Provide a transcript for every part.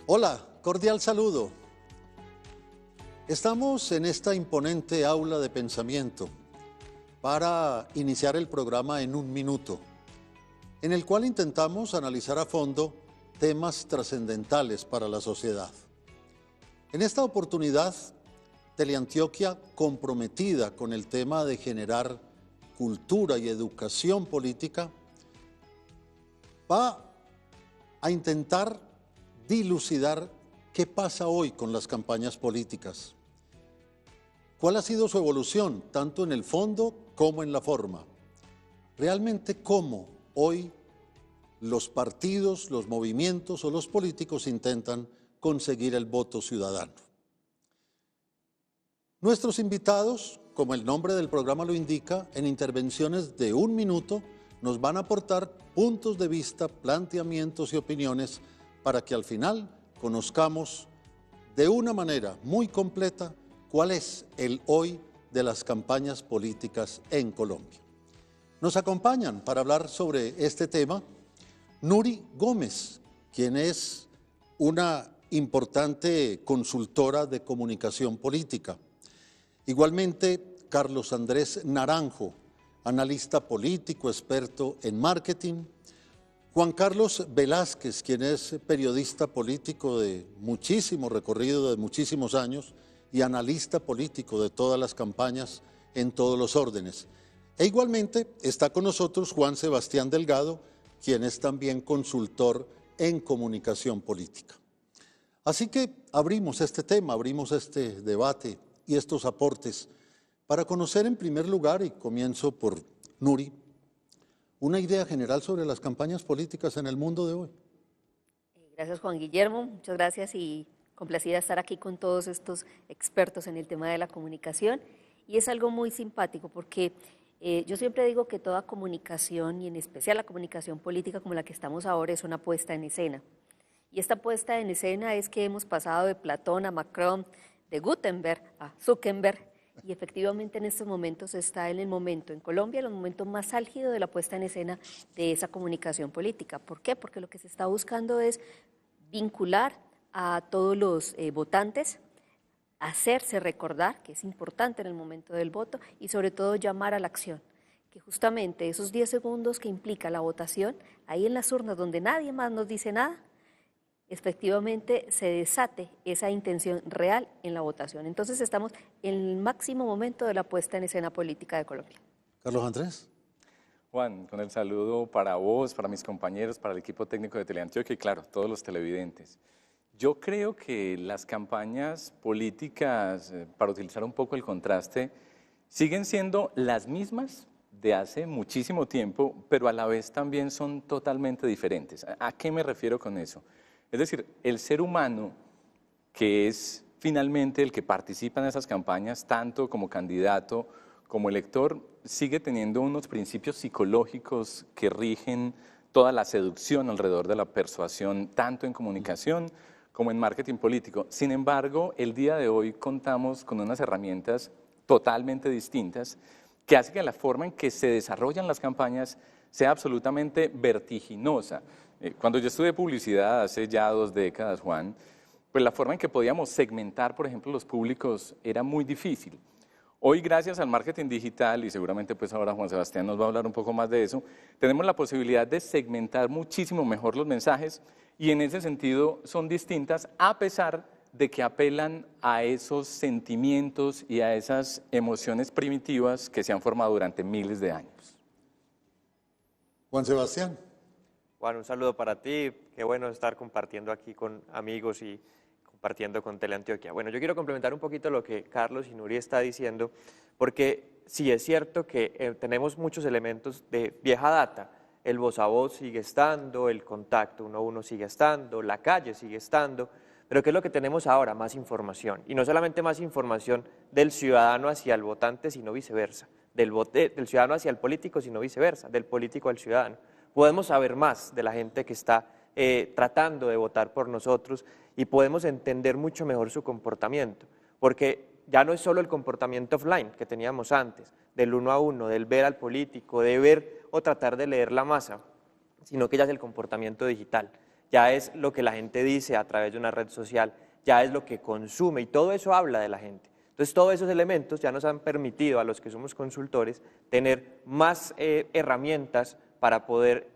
Hola, cordial saludo. Estamos en esta imponente aula de pensamiento para iniciar el programa en un minuto, en el cual intentamos analizar a fondo temas trascendentales para la sociedad. En esta oportunidad, Teleantioquia, comprometida con el tema de generar cultura y educación política, va a intentar dilucidar qué pasa hoy con las campañas políticas. ¿Cuál ha sido su evolución, tanto en el fondo como en la forma? Realmente, ¿cómo hoy los partidos, los movimientos o los políticos intentan conseguir el voto ciudadano? Nuestros invitados, como el nombre del programa lo indica, en intervenciones de un minuto nos van a aportar puntos de vista, planteamientos y opiniones para que al final conozcamos de una manera muy completa cuál es el hoy de las campañas políticas en Colombia. Nos acompañan para hablar sobre este tema Nuri Gómez, quien es una importante consultora de comunicación política. Igualmente, Carlos Andrés Naranjo, analista político, experto en marketing. Juan Carlos Velázquez, quien es periodista político de muchísimo recorrido, de muchísimos años, y analista político de todas las campañas en todos los órdenes. E igualmente está con nosotros Juan Sebastián Delgado, quien es también consultor en comunicación política. Así que abrimos este tema, abrimos este debate y estos aportes para conocer en primer lugar, y comienzo por Nuri, una idea general sobre las campañas políticas en el mundo de hoy. Gracias, Juan Guillermo, muchas gracias y complacida estar aquí con todos estos expertos en el tema de la comunicación. Y es algo muy simpático porque yo siempre digo que toda comunicación, y en especial la comunicación política como la que estamos ahora, es una puesta en escena. Y esta puesta en escena es que hemos pasado de Platón a Macron, de Gutenberg a Zuckerberg, y efectivamente en estos momentos está en el momento, en Colombia, el momento más álgido de la puesta en escena de esa comunicación política. ¿Por qué? Porque lo que se está buscando es vincular a todos los votantes, hacerse recordar, que es importante en el momento del voto, y sobre todo llamar a la acción, que justamente esos 10 segundos que implica la votación, ahí en las urnas donde nadie más nos dice nada, efectivamente se desate esa intención real en la votación. Entonces estamos en el máximo momento de la puesta en escena política de Colombia. Carlos Andrés. Juan, con el saludo para vos, para mis compañeros, para el equipo técnico de Teleantioquia y claro, todos los televidentes. Yo creo que las campañas políticas, para utilizar un poco el contraste, siguen siendo las mismas de hace muchísimo tiempo, pero a la vez también son totalmente diferentes. ¿A qué me refiero con eso? Es decir, el ser humano, que es finalmente el que participa en esas campañas, tanto como candidato como elector, sigue teniendo unos principios psicológicos que rigen toda la seducción alrededor de la persuasión, tanto en comunicación como en marketing político. Sin embargo, el día de hoy contamos con unas herramientas totalmente distintas que hacen que la forma en que se desarrollan las campañas sea absolutamente vertiginosa. Cuando yo estudié publicidad hace ya 2 décadas, Juan, pues la forma en que podíamos segmentar, por ejemplo, los públicos era muy difícil. Hoy, gracias al marketing digital, y seguramente pues ahora Juan Sebastián nos va a hablar un poco más de eso, tenemos la posibilidad de segmentar muchísimo mejor los mensajes y en ese sentido son distintas a pesar de que apelan a esos sentimientos y a esas emociones primitivas que se han formado durante miles de años. Juan Sebastián. Juan, un saludo para ti, qué bueno estar compartiendo aquí con amigos y compartiendo con Teleantioquia. Bueno, yo quiero complementar un poquito lo que Carlos y Nuri está diciendo, porque sí es cierto que tenemos muchos elementos de vieja data, el voz a voz sigue estando, el contacto uno a uno sigue estando, la calle sigue estando, pero ¿qué es lo que tenemos ahora? Más información, y no solamente más información del ciudadano hacia el votante, sino viceversa, del ciudadano hacia el político, sino viceversa, del político al ciudadano. Podemos saber más de la gente que está tratando de votar por nosotros y podemos entender mucho mejor su comportamiento, porque ya no es solo el comportamiento offline que teníamos antes, del uno a uno, del ver al político, de ver o tratar de leer la masa, sino que ya es el comportamiento digital. ya es lo que la gente dice a través de una red social, ya es lo que consume y todo eso habla de la gente. Entonces todos esos elementos ya nos han permitido a los que somos consultores tener más herramientas para poder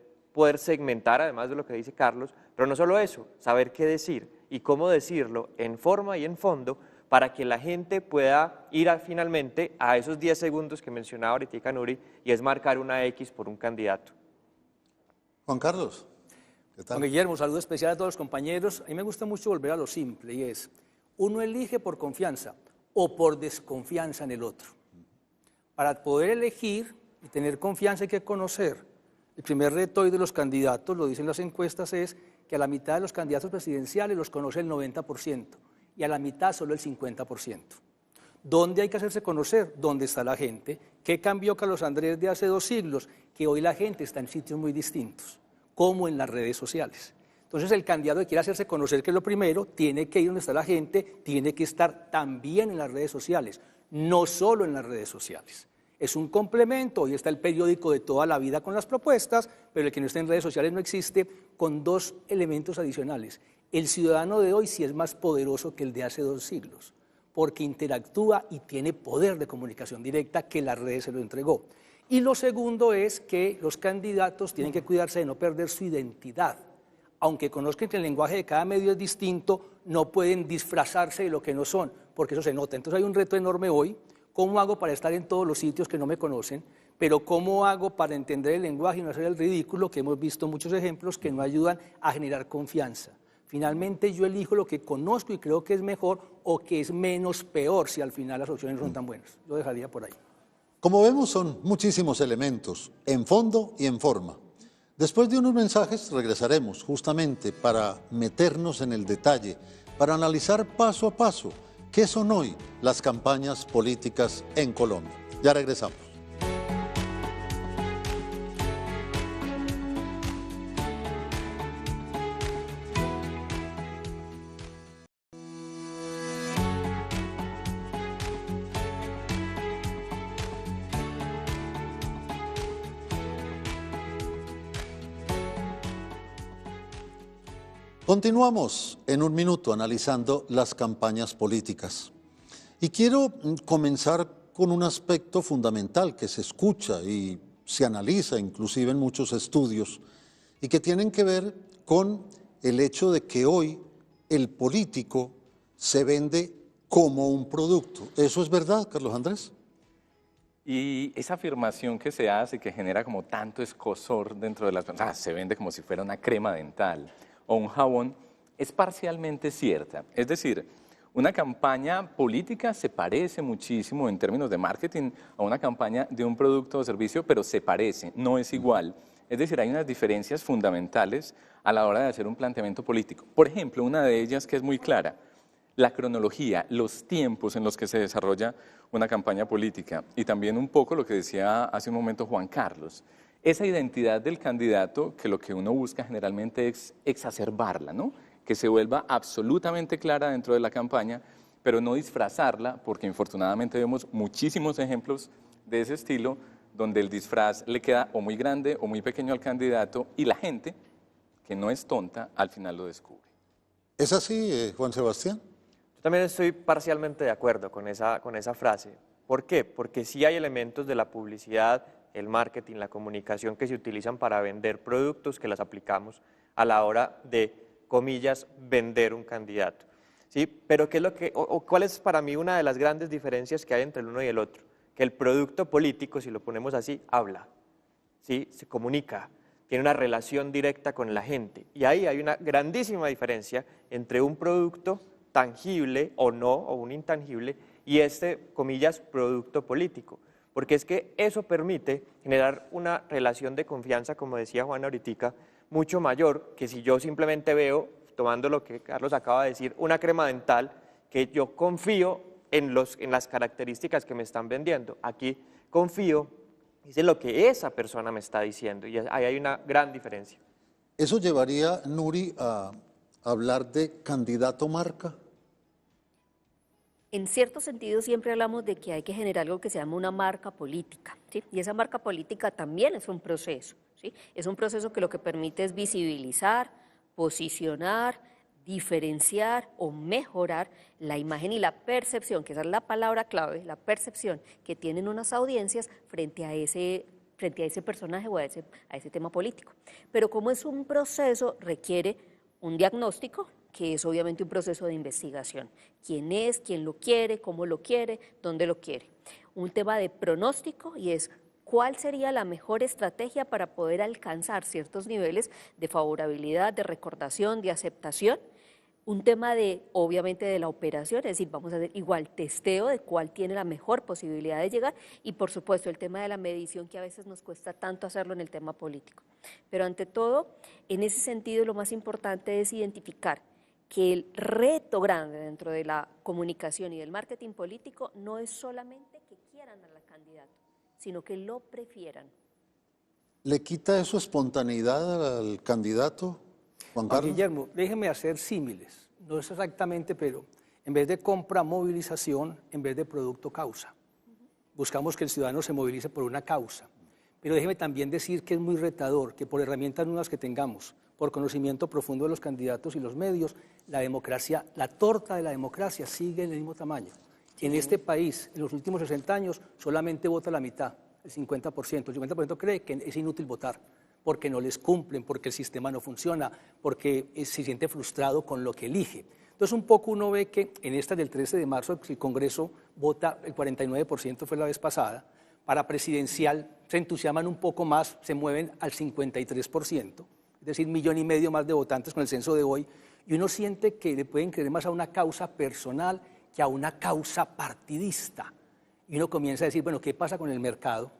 segmentar, además de lo que dice Carlos, pero no solo eso, saber qué decir y cómo decirlo en forma y en fondo para que la gente pueda ir finalmente a esos 10 segundos que mencionaba ahorita Nuri, y es marcar una X por un candidato. Juan Carlos, ¿qué tal? Juan Guillermo, un saludo especial a todos los compañeros. A mí me gusta mucho volver a lo simple, y es, uno elige por confianza o por desconfianza en el otro. Para poder elegir y tener confianza hay que conocer. El primer reto hoy de los candidatos, lo dicen las encuestas, es que a la mitad de los candidatos presidenciales los conoce el 90% y a la mitad solo el 50%. ¿Dónde hay que hacerse conocer? ¿Dónde está la gente? ¿Qué cambió Carlos Andrés de hace 2 siglos? Que hoy la gente está en sitios muy distintos, como en las redes sociales. Entonces el candidato que quiere hacerse conocer, que es lo primero, tiene que ir donde está la gente, tiene que estar también en las redes sociales, no solo en las redes sociales. Es un complemento, hoy está el periódico de toda la vida con las propuestas, pero el que no está en redes sociales no existe, con 2 elementos adicionales. El ciudadano de hoy sí es más poderoso que el de hace 2 siglos, porque interactúa y tiene poder de comunicación directa que las redes se lo entregó. Y lo segundo es que los candidatos tienen que cuidarse de no perder su identidad. Aunque conozcan que el lenguaje de cada medio es distinto, no pueden disfrazarse de lo que no son, porque eso se nota. Entonces hay un reto enorme hoy. ¿Cómo hago para estar en todos los sitios que no me conocen? Pero ¿cómo hago para entender el lenguaje y no hacer el ridículo? Que hemos visto muchos ejemplos que no ayudan a generar confianza. Finalmente yo elijo lo que conozco y creo que es mejor o que es menos peor si al final las opciones no son tan buenas. Lo dejaría por ahí. Como vemos, son muchísimos elementos, en fondo y en forma. Después de unos mensajes regresaremos justamente para meternos en el detalle, para analizar paso a paso qué son hoy las campañas políticas en Colombia. Ya regresamos. Continuamos en un minuto analizando las campañas políticas. Y quiero comenzar con un aspecto fundamental que se escucha y se analiza inclusive en muchos estudios y que tienen que ver con el hecho de que hoy el político se vende como un producto. ¿Eso es verdad, Carlos Andrés? Y esa afirmación que se hace, que genera como tanto escozor dentro de las personas, se vende como si fuera una crema dental o un jabón, es parcialmente cierta. Es decir, una campaña política se parece muchísimo en términos de marketing a una campaña de un producto o servicio, pero se parece, no es igual. Es decir, hay unas diferencias fundamentales a la hora de hacer un planteamiento político. Por ejemplo, una de ellas que es muy clara, la cronología, los tiempos en los que se desarrolla una campaña política y también un poco lo que decía hace un momento Juan Carlos. Esa identidad del candidato que lo que uno busca generalmente es exacerbarla, ¿no? Que se vuelva absolutamente clara dentro de la campaña, pero no disfrazarla, porque infortunadamente vemos muchísimos ejemplos de ese estilo, donde el disfraz le queda o muy grande o muy pequeño al candidato y la gente, que no es tonta, al final lo descubre. ¿Es así, Juan Sebastián? Yo también estoy parcialmente de acuerdo con esa frase. ¿Por qué? Porque sí hay elementos de la publicidad, el marketing, la comunicación que se utilizan para vender productos que las aplicamos a la hora de, comillas, vender un candidato. ¿Sí? Pero ¿qué es lo que, cuál es para mí una de las grandes diferencias que hay entre el uno y el otro? Que el producto político, si lo ponemos así, habla, ¿sí? Se comunica, tiene una relación directa con la gente. Y ahí hay una grandísima diferencia entre un producto tangible o no, o un intangible, y este, comillas, producto político. Porque es que eso permite generar una relación de confianza, como decía Juan ahorita, mucho mayor que si yo simplemente veo, tomando lo que Carlos acaba de decir, una crema dental, que yo confío en las características que me están vendiendo. Aquí confío en lo que esa persona me está diciendo, y ahí hay una gran diferencia. ¿Eso llevaría, Nuri, a hablar de candidato marca? En cierto sentido siempre hablamos de que hay que generar algo que se llama una marca política, ¿sí? Y esa marca política también es un proceso, ¿sí? Es un proceso que lo que permite es visibilizar, posicionar, diferenciar o mejorar la imagen y la percepción, que esa es la palabra clave, la percepción que tienen unas audiencias frente a ese personaje o a ese tema político. Pero como es un proceso, requiere un diagnóstico, que es obviamente un proceso de investigación. ¿Quién es? ¿Quién lo quiere? ¿Cómo lo quiere? ¿Dónde lo quiere? Un tema de pronóstico, y es cuál sería la mejor estrategia para poder alcanzar ciertos niveles de favorabilidad, de recordación, de aceptación. Un tema de, obviamente, de la operación, es decir, vamos a hacer igual testeo de cuál tiene la mejor posibilidad de llegar, y por supuesto el tema de la medición, que a veces nos cuesta tanto hacerlo en el tema político. Pero ante todo, en ese sentido, lo más importante es identificar que el reto grande dentro de la comunicación y del marketing político no es solamente que quieran al candidato, sino que lo prefieran. ¿Le quita eso espontaneidad al candidato, Juan Carlos? Guillermo, déjeme hacer símiles. No es exactamente, pero en vez de compra, movilización, en vez de producto, causa. Buscamos que el ciudadano se movilice por una causa. Pero déjeme también decir que es muy retador que por herramientas nuevas que tengamos, por conocimiento profundo de los candidatos y los medios, la democracia, la torta de la democracia sigue en el mismo tamaño. En este país, en los últimos 60 años, solamente vota la mitad, el 50%. El 50% cree que es inútil votar, porque no les cumplen, porque el sistema no funciona, porque se siente frustrado con lo que elige. Entonces, un poco uno ve que en esta del 13 de marzo, el Congreso vota, el 49% fue la vez pasada, para presidencial se entusiasman un poco más, se mueven al 53%, es decir, 1,5 millones más de votantes con el censo de hoy, y uno siente que le pueden creer más a una causa personal que a una causa partidista. Y uno comienza a decir, bueno, ¿qué pasa con el mercado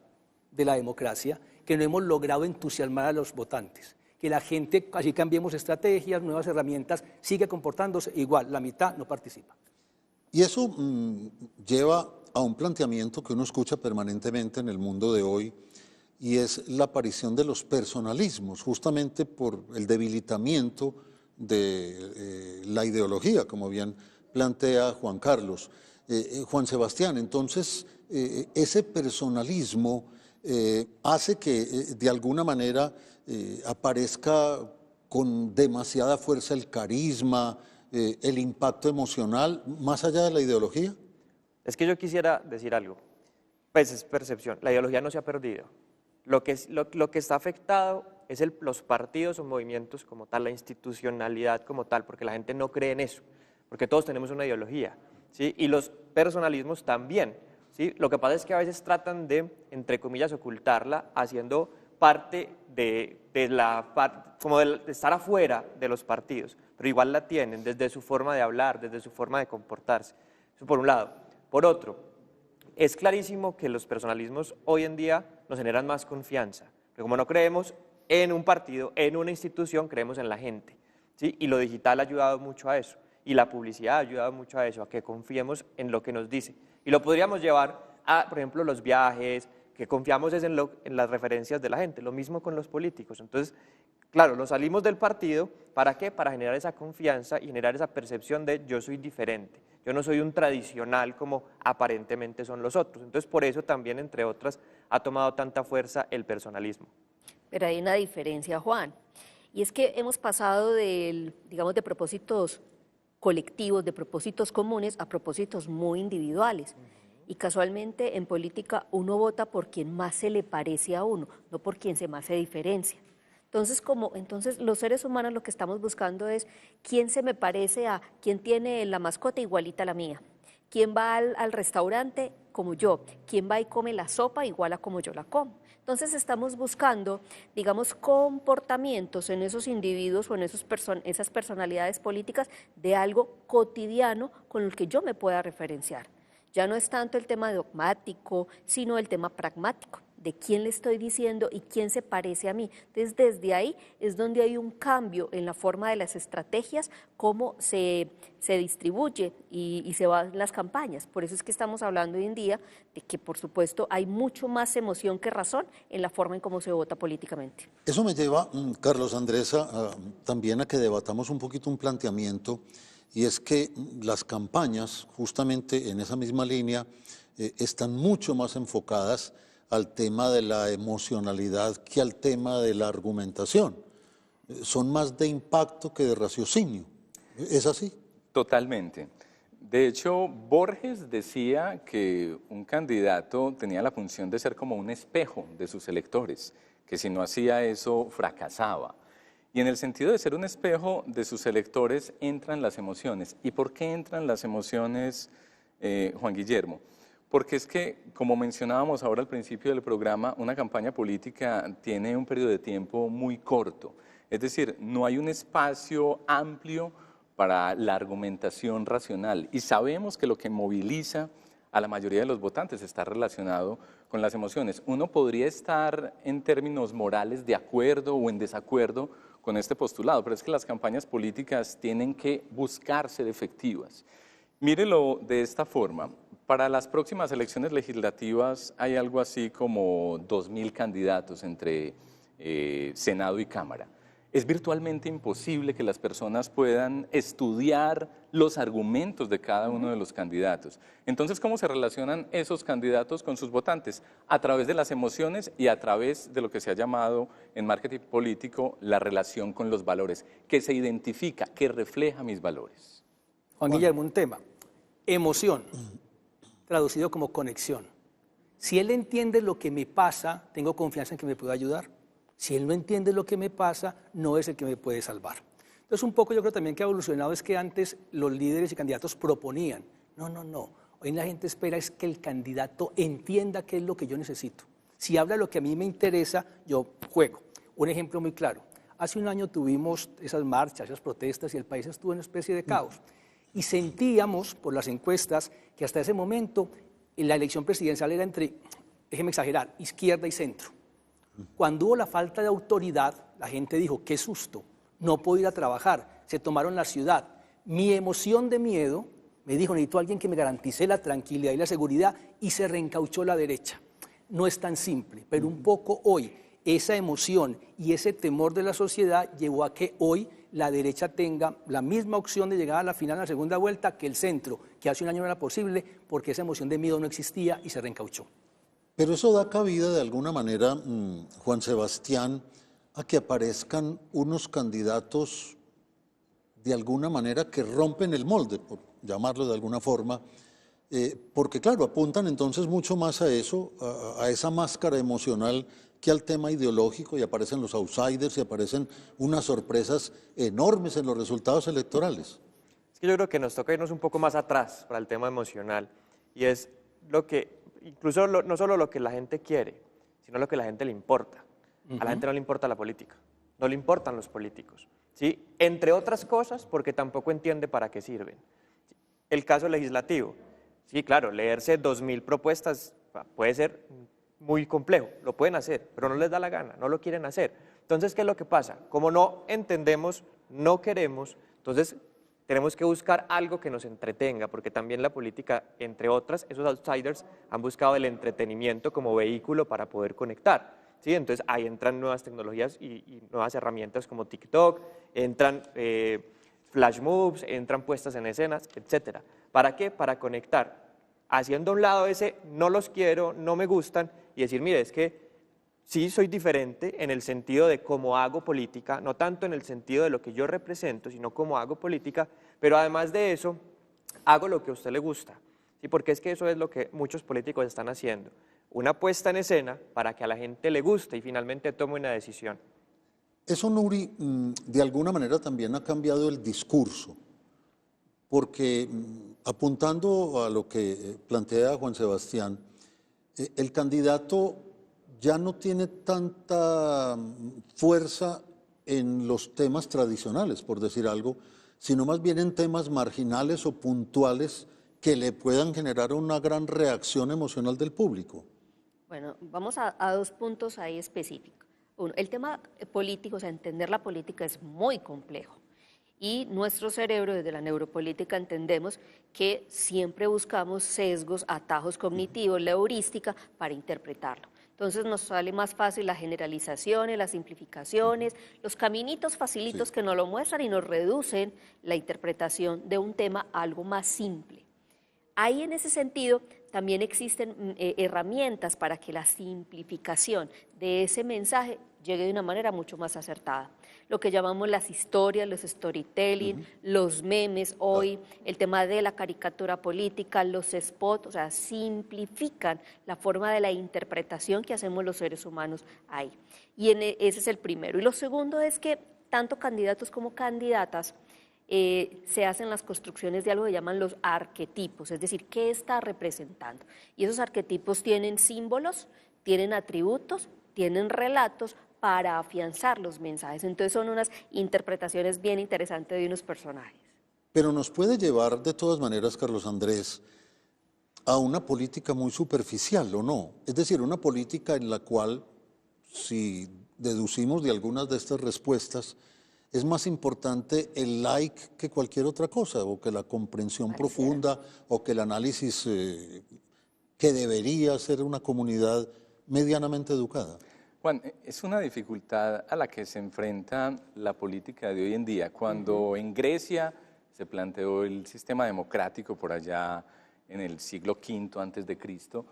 de la democracia? Que no hemos logrado entusiasmar a los votantes, que la gente, así cambiemos estrategias, nuevas herramientas, sigue comportándose igual, la mitad no participa. Y eso lleva a un planteamiento que uno escucha permanentemente en el mundo de hoy, y es la aparición de los personalismos, justamente por el debilitamiento de la ideología, como bien plantea Juan Carlos. Juan Sebastián, entonces, ese personalismo hace que de alguna manera aparezca con demasiada fuerza el carisma, el impacto emocional, más allá de la ideología. Es que yo quisiera decir algo, pues es percepción, la ideología no se ha perdido. Lo que está afectado es los partidos o movimientos como tal, la institucionalidad como tal, porque la gente no cree en eso, porque todos tenemos una ideología, ¿sí? Y los personalismos también, ¿sí? Lo que pasa es que a veces tratan de, entre comillas, ocultarla, haciendo parte de estar afuera de los partidos, pero igual la tienen desde su forma de hablar, desde su forma de comportarse. Eso por un lado. Por otro, es clarísimo que los personalismos hoy en día nos generan más confianza, porque como no creemos en un partido, en una institución, creemos en la gente, ¿sí? Y lo digital ha ayudado mucho a eso, y la publicidad ha ayudado mucho a eso, a que confiemos en lo que nos dice. Y lo podríamos llevar a, por ejemplo, los viajes, que confiamos es en las referencias de la gente, lo mismo con los políticos. Entonces, claro, nos salimos del partido, ¿para qué? Para generar esa confianza y generar esa percepción de yo soy diferente, yo no soy un tradicional como aparentemente son los otros. Entonces, por eso también, entre otras, ha tomado tanta fuerza el personalismo. Pero hay una diferencia, Juan, y es que hemos pasado de propósitos colectivos, de propósitos comunes, a propósitos muy individuales. Y casualmente en política uno vota por quien más se le parece a uno, no por quien más se diferencia. Entonces los seres humanos lo que estamos buscando es quién se me parece a, quién tiene la mascota igualita a la mía, quién va al restaurante como yo, quién va y come la sopa igual a como yo la como. Entonces estamos buscando, digamos, comportamientos en esos individuos o en esas personalidades políticas de algo cotidiano con el que yo me pueda referenciar. Ya no es tanto el tema dogmático, sino el tema pragmático, de quién le estoy diciendo y quién se parece a mí. Entonces, desde ahí es donde hay un cambio en la forma de las estrategias, cómo se distribuye y se van las campañas. Por eso es que estamos hablando hoy en día de que, por supuesto, hay mucho más emoción que razón en la forma en cómo se vota políticamente. Eso me lleva, Carlos Andrés, también a que debatamos un poquito un planteamiento, y es que las campañas, justamente en esa misma línea, están mucho más enfocadas al tema de la emocionalidad que al tema de la argumentación. son más de impacto que de raciocinio. ¿Es así? Totalmente. De hecho, Borges decía que un candidato tenía la función de ser como un espejo de sus electores, que si no hacía eso fracasaba. Y en el sentido de ser un espejo de sus electores entran las emociones. ¿Y por qué entran las emociones, Juan Guillermo? Porque es que, como mencionábamos ahora al principio del programa, una campaña política tiene un periodo de tiempo muy corto. Es decir, no hay un espacio amplio para la argumentación racional. Y sabemos que lo que moviliza a la mayoría de los votantes está relacionado con las emociones. Uno podría estar en términos morales de acuerdo o en desacuerdo con este postulado, pero es que las campañas políticas tienen que buscar ser efectivas. Mírelo de esta forma. Para las próximas elecciones legislativas hay algo así como 2.000 candidatos entre Senado y Cámara. Es virtualmente imposible que las personas puedan estudiar los argumentos de cada uno de los candidatos. Entonces, ¿cómo se relacionan esos candidatos con sus votantes? A través de las emociones y a través de lo que se ha llamado en marketing político la relación con los valores, que se identifica, que refleja mis valores. Juan Guillermo, un tema. Emoción, traducido como conexión. Si él entiende lo que me pasa, tengo confianza en que me puede ayudar. Si él no entiende lo que me pasa, no es el que me puede salvar. Entonces, un poco yo creo también que ha evolucionado es que antes los líderes y candidatos proponían. No. Hoy la gente espera es que el candidato entienda qué es lo que yo necesito. Si habla lo que a mí me interesa, yo juego. Un ejemplo muy claro. Hace un año tuvimos esas marchas, esas protestas y el país estuvo en una especie de caos. Y sentíamos por las encuestas que hasta ese momento la elección presidencial era entre, déjeme exagerar, izquierda y centro. Cuando hubo la falta de autoridad, la gente dijo, qué susto, no puedo ir a trabajar, se tomaron la ciudad. Mi emoción de miedo me dijo, necesito a alguien que me garantice la tranquilidad y la seguridad, y se reencauchó la derecha. No es tan simple, pero un poco hoy, esa emoción y ese temor de la sociedad llevó a que hoy la derecha tenga la misma opción de llegar a la final, a la segunda vuelta, que el centro, que hace un año no era posible, porque esa emoción de miedo no existía y se reencauchó. Pero eso da cabida de alguna manera, Juan Sebastián, a que aparezcan unos candidatos de alguna manera que rompen el molde, por llamarlo de alguna forma, porque claro, apuntan entonces mucho más a eso, a esa máscara emocional que al tema ideológico, y aparecen los outsiders y aparecen unas sorpresas enormes en los resultados electorales. Es que yo creo que nos toca irnos un poco más atrás para el tema emocional, y es lo que incluso no solo lo que la gente quiere, sino lo que a la gente le importa. A la gente no le importa la política, no le importan los políticos, ¿sí? Entre otras cosas porque tampoco entiende para qué sirven. El caso legislativo, sí, claro, leerse 2.000 propuestas puede ser muy complejo, lo pueden hacer, pero no les da la gana, no lo quieren hacer. Entonces, ¿qué es lo que pasa? Como no entendemos, no queremos, entonces tenemos que buscar algo que nos entretenga, porque también la política, entre otras, esos outsiders han buscado el entretenimiento como vehículo para poder conectar, ¿sí? Entonces ahí entran nuevas tecnologías y nuevas herramientas como TikTok, entran flash moves, entran puestas en escenas, etc. ¿Para qué? Para conectar, haciendo a un lado ese no los quiero, no me gustan, y decir, mire, es que sí soy diferente en el sentido de cómo hago política, no tanto en el sentido de lo que yo represento, sino cómo hago política, pero además de eso, hago lo que a usted le gusta. ¿Sí? Porque es que eso es lo que muchos políticos están haciendo, una puesta en escena para que a la gente le guste y finalmente tome una decisión. Eso, Nuri, de alguna manera también ha cambiado el discurso, porque apuntando a lo que plantea Juan Sebastián, el candidato ya no tiene tanta fuerza en los temas tradicionales, por decir algo, sino más bien en temas marginales o puntuales que le puedan generar una gran reacción emocional del público. Bueno, vamos a dos puntos ahí específicos. Uno, el tema político, o sea, entender la política es muy complejo. Y nuestro cerebro, desde la neuropolítica, entendemos que siempre buscamos sesgos, atajos cognitivos, la heurística, para interpretarlo. Entonces nos sale más fácil las generalizaciones, las simplificaciones, los caminitos facilitos que nos lo muestran y nos reducen la interpretación de un tema a algo más simple. Ahí en ese sentido también existen herramientas para que la simplificación de ese mensaje llegue de una manera mucho más acertada. lo que llamamos las historias, los storytelling, los memes, hoy el tema de la caricatura política, los spots, o sea, simplifican la forma de la interpretación que hacemos los seres humanos ahí. Y ese es el primero. Y lo segundo es que tanto candidatos como candidatas se hacen las construcciones de algo que llaman los arquetipos, es decir, ¿qué está representando? Y esos arquetipos tienen símbolos, tienen atributos, tienen relatos para afianzar los mensajes. Entonces son unas interpretaciones bien interesantes de unos personajes. Pero nos puede llevar de todas maneras, Carlos Andrés, a una política muy superficial, ¿o no? Es decir, una política en la cual, si deducimos de algunas de estas respuestas, es más importante el like que cualquier otra cosa, o que la comprensión profunda, o que el análisis que debería ser una comunidad medianamente educada. Juan, es una dificultad a la que se enfrenta la política de hoy en día. Cuando en Grecia se planteó el sistema democrático por allá en el siglo V antes de Cristo,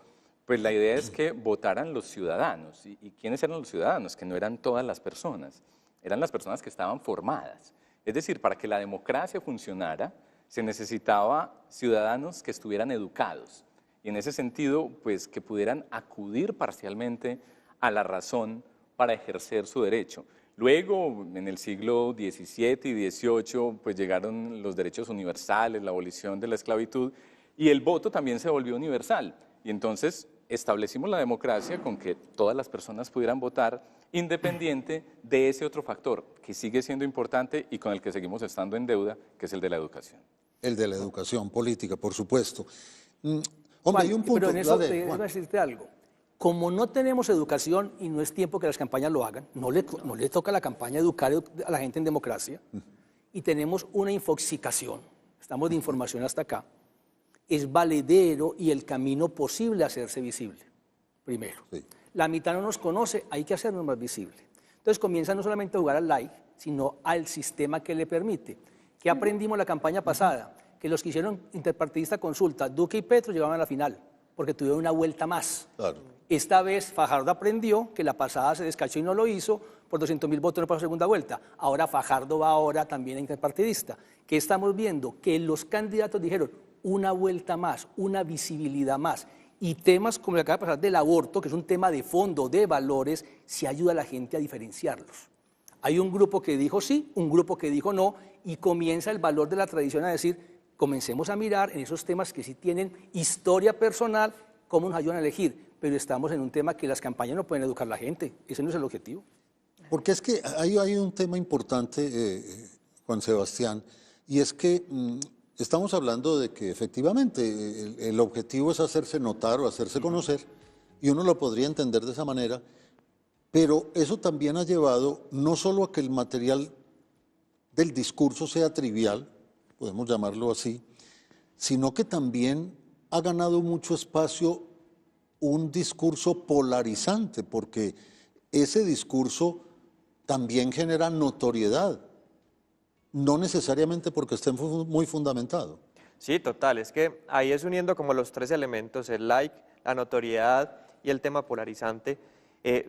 pues la idea es que votaran los ciudadanos. ¿Y quiénes eran los ciudadanos? Que no eran todas las personas, eran las personas que estaban formadas. Es decir, para que la democracia funcionara, se necesitaba ciudadanos que estuvieran educados. Y en ese sentido, pues que pudieran acudir parcialmente a la razón para ejercer su derecho. Luego, en el siglo XVII y XVIII, pues llegaron los derechos universales, la abolición de la esclavitud, y el voto también se volvió universal. Y entonces establecimos la democracia con que todas las personas pudieran votar, independiente de ese otro factor, que sigue siendo importante y con el que seguimos estando en deuda, que es el de la educación. El de la educación política, por supuesto. Hombre, Juan, hay un punto. pero en eso Dale, te Juan. voy a decirte algo. Como no tenemos educación y no es tiempo que las campañas lo hagan, no le toca a la campaña educar a la gente en democracia, y tenemos una infoxicación, estamos de información hasta acá, es valedero y el camino posible a hacerse visible, primero. Sí. La mitad no nos conoce, hay que hacernos más visible. Entonces comienza no solamente a jugar al like, sino al sistema que le permite. ¿Qué aprendimos la campaña pasada? Que los que hicieron interpartidista consulta, Duque y Petro, llegaban a la final, porque tuvieron una vuelta más. Claro. Esta vez Fajardo aprendió que la pasada se descachó y no lo hizo, por 200.000 votos no pasó segunda vuelta. Ahora Fajardo va ahora también a interpartidista. ¿Qué estamos viendo? Que los candidatos dijeron una vuelta más, una visibilidad más. Y temas como lo que acaba de pasar del aborto, que es un tema de fondo, de valores, se ayuda a la gente a diferenciarlos. Hay un grupo que dijo sí, un grupo que dijo no, y comienza el valor de la tradición a decir, comencemos a mirar en esos temas que sí tienen historia personal, cómo nos ayudan a elegir. Pero estamos en un tema que las campañas no pueden educar a la gente. Ese no es el objetivo. Porque es que hay un tema importante, Juan Sebastián, y es que estamos hablando de que efectivamente el objetivo es hacerse notar o hacerse conocer, y uno lo podría entender de esa manera, pero eso también ha llevado no solo a que el material del discurso sea trivial, podemos llamarlo así, sino que también ha ganado mucho espacio un discurso polarizante, porque ese discurso también genera notoriedad, no necesariamente porque esté muy fundamentado. Sí, total, es que ahí es uniendo como los tres elementos, el like, la notoriedad y el tema polarizante.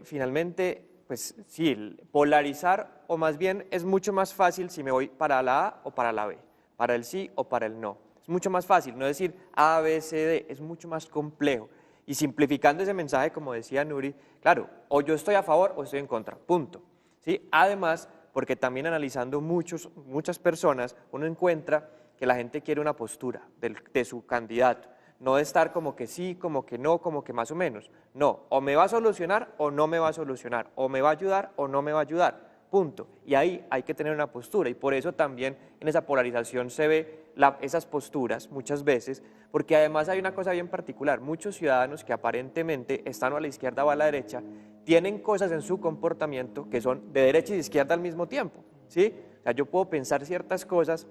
Finalmente, pues sí, polarizar, o más bien es mucho más fácil si me voy para la A o para la B, para el sí o para el no. Es mucho más fácil, no decir A, B, C, D, es mucho más complejo. Y simplificando ese mensaje, como decía Nuri, claro, o yo estoy a favor o estoy en contra, punto. ¿Sí? Además, porque también analizando muchas personas, uno encuentra que la gente quiere una postura de su candidato, no de estar como que sí, como que no, como que más o menos. No, o me va a solucionar o no me va a solucionar, o me va a ayudar o no me va a ayudar, punto. Y ahí hay que tener una postura, y por eso también en esa polarización se ve esas posturas muchas veces, porque además hay una cosa bien particular, muchos ciudadanos que aparentemente están o a la izquierda o a la derecha, tienen cosas en su comportamiento que son de derecha y de izquierda al mismo tiempo, ¿sí? O sea, yo puedo pensar ciertas cosas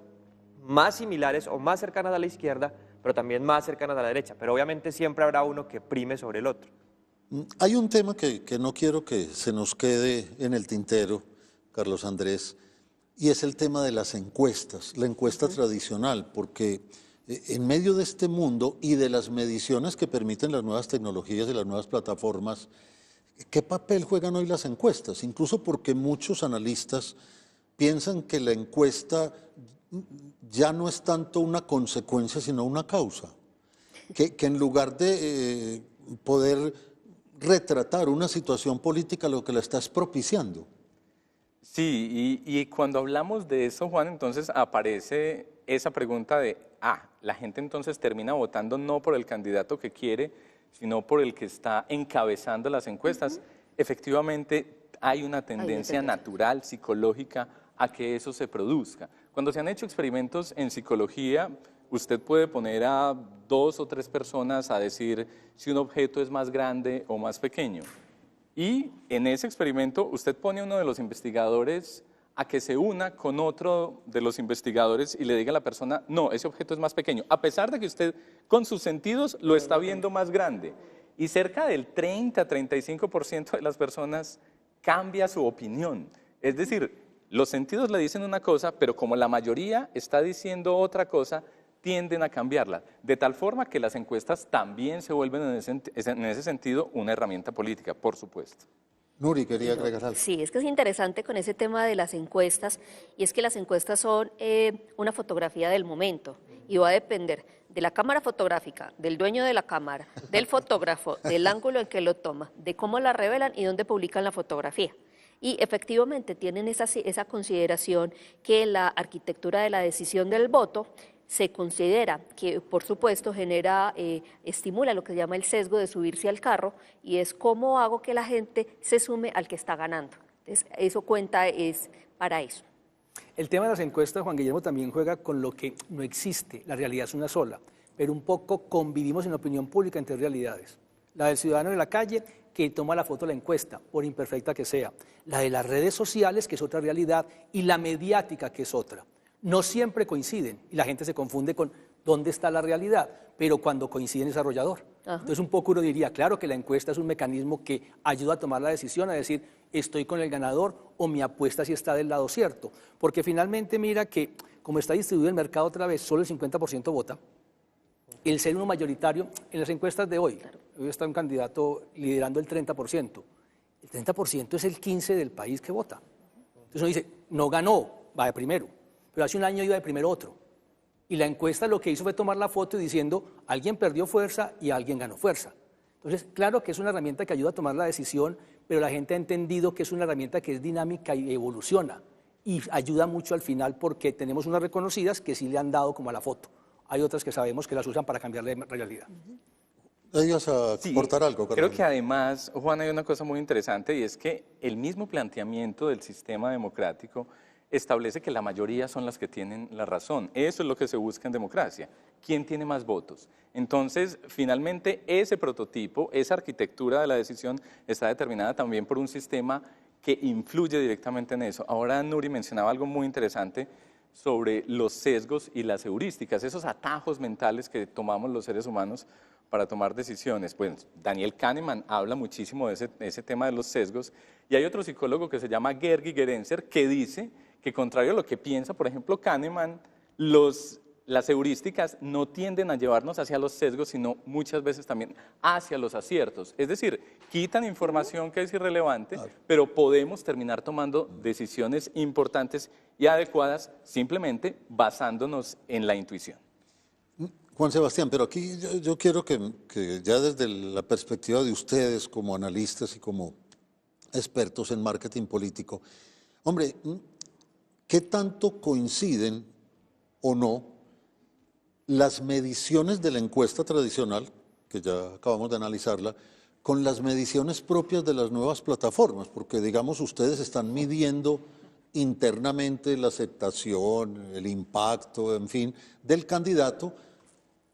más similares o más cercanas a la izquierda, pero también más cercanas a la derecha, pero obviamente siempre habrá uno que prime sobre el otro. Hay un tema que no quiero que se nos quede en el tintero, Carlos Andrés, y es el tema de las encuestas, la encuesta tradicional, porque en medio de este mundo y de las mediciones que permiten las nuevas tecnologías y las nuevas plataformas, ¿qué papel juegan hoy las encuestas? Incluso porque muchos analistas piensan que la encuesta ya no es tanto una consecuencia, sino una causa. Que en lugar de poder retratar una situación política, lo que la está es propiciando. Sí, y cuando hablamos de eso, Juan, entonces aparece esa pregunta de, la gente entonces termina votando no por el candidato que quiere, sino por el que está encabezando las encuestas. Efectivamente, hay una tendencia natural, psicológica, a que eso se produzca. Cuando se han hecho experimentos en psicología, usted puede poner a 2 o 3 personas a decir si un objeto es más grande o más pequeño. Y en ese experimento usted pone a uno de los investigadores a que se una con otro de los investigadores y le diga a la persona, no, ese objeto es más pequeño, a pesar de que usted con sus sentidos lo está viendo más grande. Y cerca del 30-35% de las personas cambia su opinión. Es decir, los sentidos le dicen una cosa, pero como la mayoría está diciendo otra cosa, tienden a cambiarla, de tal forma que las encuestas también se vuelven en ese sentido una herramienta política, por supuesto. Nuri, quería agregar algo. Sí, es que es interesante con ese tema de las encuestas, y es que las encuestas son una fotografía del momento, y va a depender de la cámara fotográfica, del dueño de la cámara, del fotógrafo, del ángulo en que lo toma, de cómo la revelan y dónde publican la fotografía. Y efectivamente tienen esa consideración que la arquitectura de la decisión del voto se considera que, por supuesto, estimula lo que se llama el sesgo de subirse al carro, y es cómo hago que la gente se sume al que está ganando. Entonces, eso cuenta es para eso. El tema de las encuestas, Juan Guillermo, también juega con lo que no existe. La realidad es una sola, pero un poco convivimos en la opinión pública entre realidades. La del ciudadano de la calle, que toma la foto de la encuesta, por imperfecta que sea. La de las redes sociales, que es otra realidad, y la mediática, que es otra. No siempre coinciden y la gente se confunde con dónde está la realidad, pero cuando coinciden es arrollador. Entonces un poco uno diría, claro que la encuesta es un mecanismo que ayuda a tomar la decisión, a decir, estoy con el ganador o mi apuesta sí está del lado cierto. Porque finalmente mira que, como está distribuido el mercado otra vez, solo el 50% vota. El ser uno mayoritario, en las encuestas de hoy, hoy está un candidato liderando el 30%. El 30% es el 15% del país que vota. Entonces uno dice, no ganó, va de primero. Pero hace un año iba de primero otro. Y la encuesta lo que hizo fue tomar la foto y diciendo, alguien perdió fuerza y alguien ganó fuerza. Entonces, claro que es una herramienta que ayuda a tomar la decisión, pero la gente ha entendido que es una herramienta que es dinámica y evoluciona. Y ayuda mucho al final porque tenemos unas reconocidas que sí le han dado como a la foto. Hay otras que sabemos que las usan para cambiar la realidad. ¿Ibas a aportar algo, Carolina? Creo que además, Juan, hay una cosa muy interesante, y es que el mismo planteamiento del sistema democrático establece que la mayoría son las que tienen la razón. Eso es lo que se busca en democracia. ¿Quién tiene más votos? Entonces, finalmente, ese prototipo, esa arquitectura de la decisión está determinada también por un sistema que influye directamente en eso. Ahora Nuri mencionaba algo muy interesante sobre los sesgos y las heurísticas, esos atajos mentales que tomamos los seres humanos para tomar decisiones. Pues Daniel Kahneman habla muchísimo de ese tema de los sesgos, y hay otro psicólogo que se llama Gergi Gerenzer que dice que, contrario a lo que piensa, por ejemplo, Kahneman, las heurísticas no tienden a llevarnos hacia los sesgos, sino muchas veces también hacia los aciertos. Es decir, quitan información que es irrelevante, pero podemos terminar tomando decisiones importantes y adecuadas simplemente basándonos en la intuición. Juan Sebastián, pero aquí yo quiero que ya desde la perspectiva de ustedes como analistas y como expertos en marketing político, hombre, ¿qué tanto coinciden o no las mediciones de la encuesta tradicional, que ya acabamos de analizarla, con las mediciones propias de las nuevas plataformas? Porque, digamos, ustedes están midiendo internamente la aceptación, el impacto, en fin, del candidato,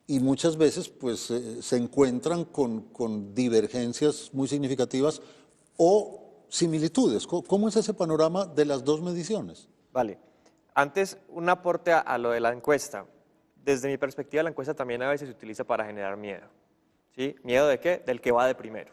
y muchas veces pues se encuentran con divergencias muy significativas o similitudes. ¿Cómo es ese panorama de las dos mediciones? Vale. Antes, un aporte a lo de la encuesta. Desde mi perspectiva, la encuesta también a veces se utiliza para generar miedo. ¿Sí? ¿Miedo de qué? Del que va de primero.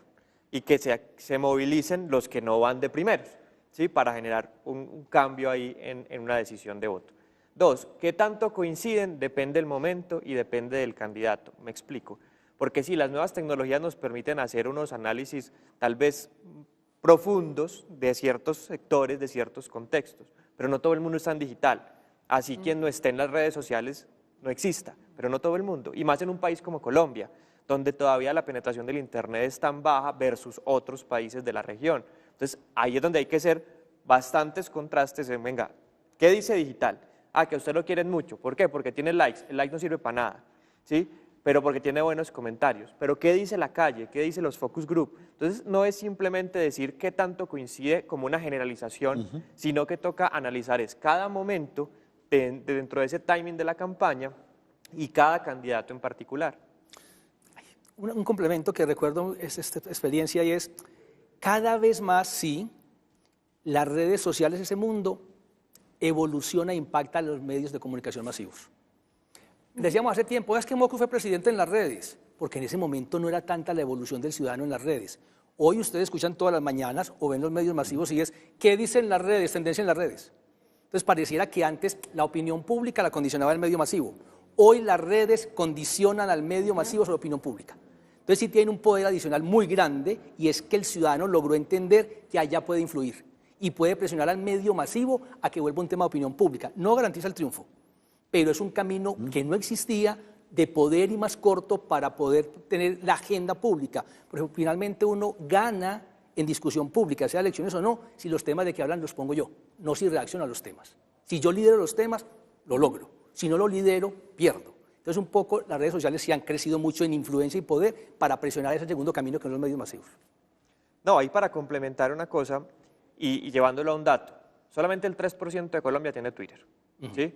Y que se movilicen los que no van de primeros, ¿sí? Para generar un cambio ahí en una decisión de voto. 2, ¿qué tanto coinciden? Depende del momento y depende del candidato. Me explico. Porque sí, las nuevas tecnologías nos permiten hacer unos análisis tal vez profundos de ciertos sectores, de ciertos contextos, pero no todo el mundo está en digital. Así quien no esté en las redes sociales no exista, pero no todo el mundo, y más en un país como Colombia, donde todavía la penetración del Internet es tan baja versus otros países de la región. Entonces, ahí es donde hay que hacer bastantes contrastes en, venga, ¿qué dice digital? Ah, que a usted lo quieren mucho. ¿Por qué? Porque tiene likes. El like no sirve para nada, ¿sí? Pero porque tiene buenos comentarios. Pero ¿qué dice la calle? ¿Qué dice los focus group? Entonces, no es simplemente decir qué tanto coincide como una generalización, sino que toca analizar es cada momento dentro de ese timing de la campaña y cada candidato en particular. Un complemento que recuerdo es esta experiencia y es, cada vez más, sí, las redes sociales, ese mundo, evoluciona e impacta a los medios de comunicación masivos. Decíamos hace tiempo, es que Mocus fue presidente en las redes, porque en ese momento no era tanta la evolución del ciudadano en las redes. Hoy ustedes escuchan todas las mañanas o ven los medios masivos y es, ¿qué dicen las redes? Tendencia en las redes. Entonces pareciera que antes la opinión pública la condicionaba el medio masivo. Hoy las redes condicionan al medio masivo sobre la opinión pública. Entonces sí tiene un poder adicional muy grande y es que el ciudadano logró entender que allá puede influir y puede presionar al medio masivo a que vuelva un tema de opinión pública. No garantiza el triunfo, pero es un camino que no existía de poder y más corto para poder tener la agenda pública. Porque finalmente uno gana en discusión pública, sea elecciones o no, si los temas de que hablan los pongo yo, no si reacciono a los temas. Si yo lidero los temas, lo logro. Si no lo lidero, pierdo. Entonces, un poco las redes sociales sí han crecido mucho en influencia y poder para presionar ese segundo camino que son los medios masivos. No, ahí para complementar una cosa y llevándolo a un dato, solamente el 3% de Colombia tiene Twitter, ¿sí?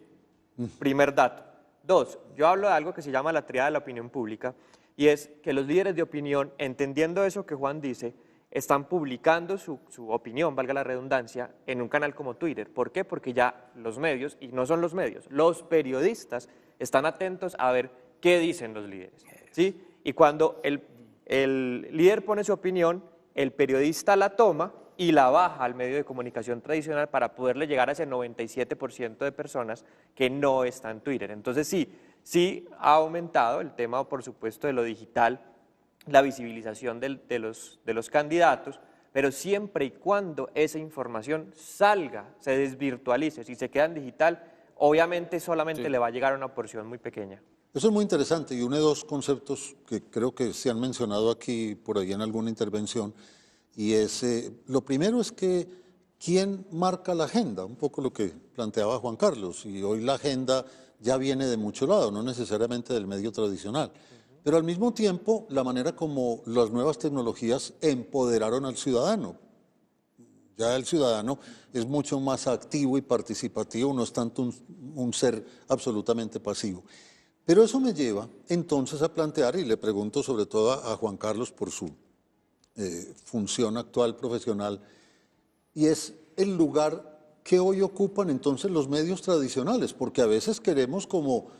Primer dato. 2, yo hablo de algo que se llama la triada de la opinión pública y es que los líderes de opinión, entendiendo eso que Juan dice, están publicando su opinión, valga la redundancia, en un canal como Twitter. ¿Por qué? Porque ya los medios, y no son los medios, los periodistas están atentos a ver qué dicen los líderes, ¿sí? Y cuando el líder pone su opinión, el periodista la toma y la baja al medio de comunicación tradicional para poderle llegar a ese 97% de personas que no están en Twitter. Entonces sí ha aumentado el tema, por supuesto, de lo digital, la visibilización de los candidatos, pero siempre y cuando esa información salga, se desvirtualice, si se queda en digital, obviamente solamente le va a llegar a una porción muy pequeña. Eso es muy interesante y une dos conceptos que creo que se han mencionado aquí por ahí en alguna intervención, y es, lo primero es que ¿quién marca la agenda? Un poco lo que planteaba Juan Carlos, y hoy la agenda ya viene de mucho lado, no necesariamente del medio tradicional. Pero al mismo tiempo, la manera como las nuevas tecnologías empoderaron al ciudadano. Ya el ciudadano es mucho más activo y participativo, no es tanto un ser absolutamente pasivo. Pero eso me lleva entonces a plantear, y le pregunto sobre todo a Juan Carlos por su función actual profesional, y es el lugar que hoy ocupan entonces los medios tradicionales, porque a veces queremos como